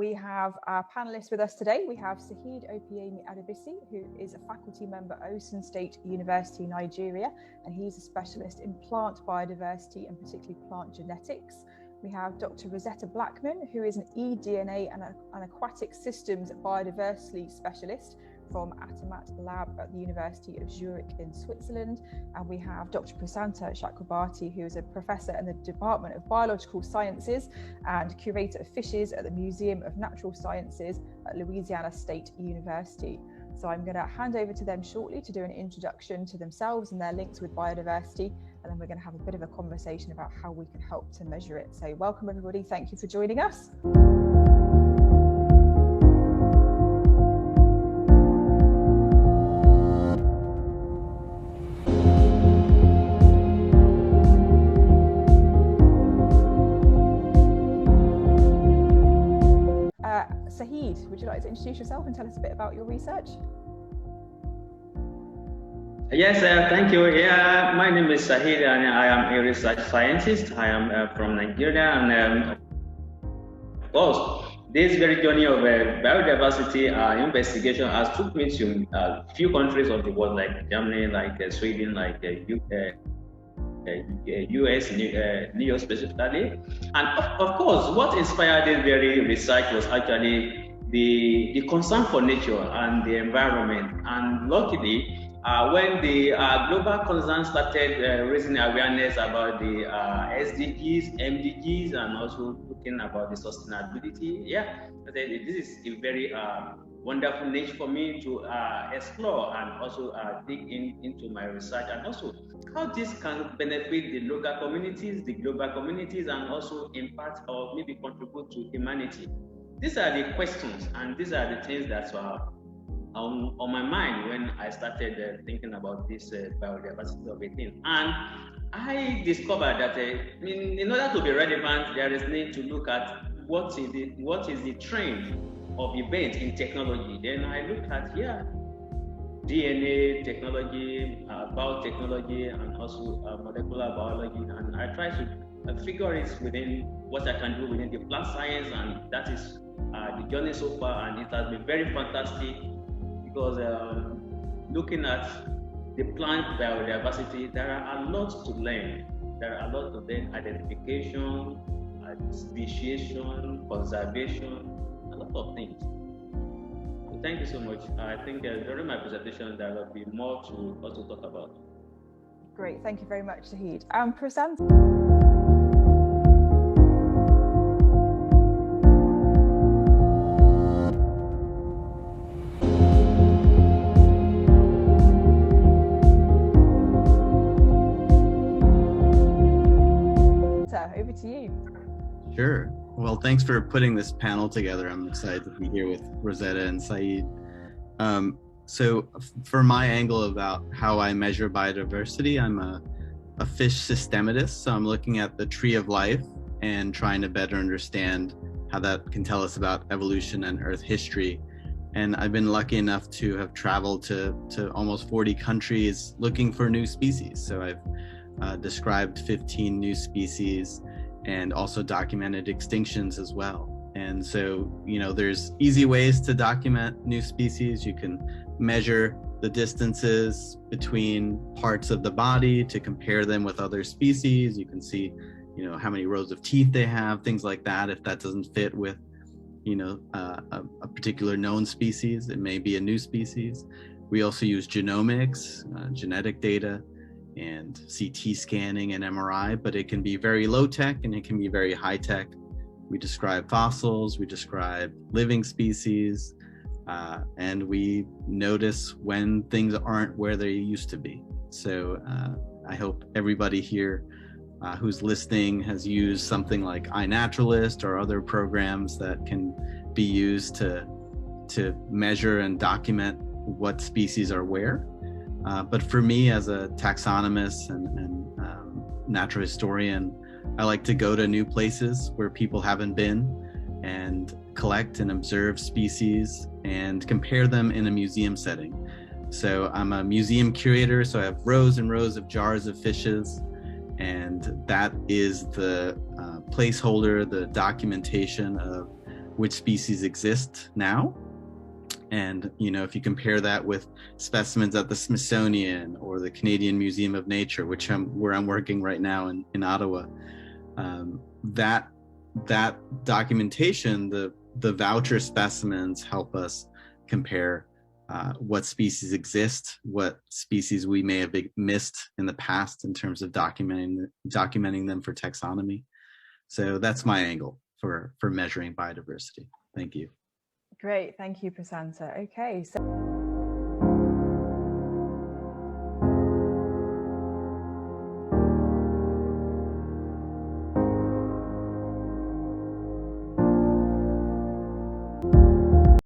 We have our panelists with us today. We have Saheed Opiemi Adebisi, who is a faculty member at Osun State University, Nigeria, and he's a specialist in plant biodiversity and particularly plant genetics. We have Dr. Rosetta Blackman, who is an eDNA and an aquatic systems biodiversity specialist from Atamat Lab at the University of Zurich in Switzerland. And we have Dr. Prasanta Chakrabarti, who is a professor in the Department of Biological Sciences and curator of fishes at the Museum of Natural Sciences at Louisiana State University. So I'm going to hand over to them shortly to do an introduction to themselves and their links with biodiversity. And then we're going to have a bit of a conversation about how we can help to measure it. So welcome everybody. Thank you for joining us. Saheed, would you like to introduce yourself and tell us a bit about your research? Yes, thank you. Yeah, my name is Saheed and I am a research scientist. I am from Nigeria, and of course, this very journey of biodiversity investigation has took me to a few countries of the world, like Germany, like Sweden, like US, New York specifically. And of course, what inspired this very research was actually the concern for nature and the environment. And luckily, when the global concern started raising awareness about the SDGs, MDGs, and also looking about the sustainability, this is a very wonderful niche for me to explore and also dig into my research, and also how this can benefit the local communities, the global communities, and also impact or maybe contribute to humanity. These are the questions, and these are the things that are on my mind when I started thinking about this biodiversity of a thing. And I discovered that in order to be relevant, there is need to look at what is the trend of events in technology. Then I looked at DNA technology, biotechnology, and also molecular biology, and I tried to figure it within what I can do within the plant science, and that is the journey so far, and it has been very fantastic because looking at the plant biodiversity, there are a lot to learn. There are a lot of identification, speciation, conservation, a lot of things. So thank you so much. I think during my presentation there will be more to also talk about. Great, thank you very much, Saheed. Prasanta. Over to you. Sure. Well, thanks for putting this panel together. I'm excited to be here with Rosetta and Saeed. So for my angle about how I measure biodiversity, I'm a fish systematist. So I'm looking at the tree of life and trying to better understand how that can tell us about evolution and Earth history. And I've been lucky enough to have traveled to almost 40 countries looking for new species. So I've described 15 new species and also documented extinctions as well. And so, there's easy ways to document new species. You can measure the distances between parts of the body to compare them with other species. You can see, how many rows of teeth they have, things like that. If that doesn't fit with, a particular known species, it may be a new species. We also use genomics, genetic data, and CT scanning and MRI, but it can be very low tech and it can be very high tech. We describe fossils, we describe living species, and we notice when things aren't where they used to be. So I hope everybody here who's listening has used something like iNaturalist or other programs that can be used to measure and document what species are where. But for me, as a taxonomist and natural historian, I like to go to new places where people haven't been and collect and observe species and compare them in a museum setting. So I'm a museum curator, so I have rows and rows of jars of fishes, and that is the placeholder, the documentation of which species exist now. And, you know, if you compare that with specimens at the Smithsonian or the Canadian Museum of Nature, where I'm working right now in Ottawa, that documentation, the voucher specimens help us compare what species exist, what species we may have missed in the past in terms of documenting them for taxonomy. So that's my angle for measuring biodiversity. Thank you. Great, thank you, Prasanta. Okay, so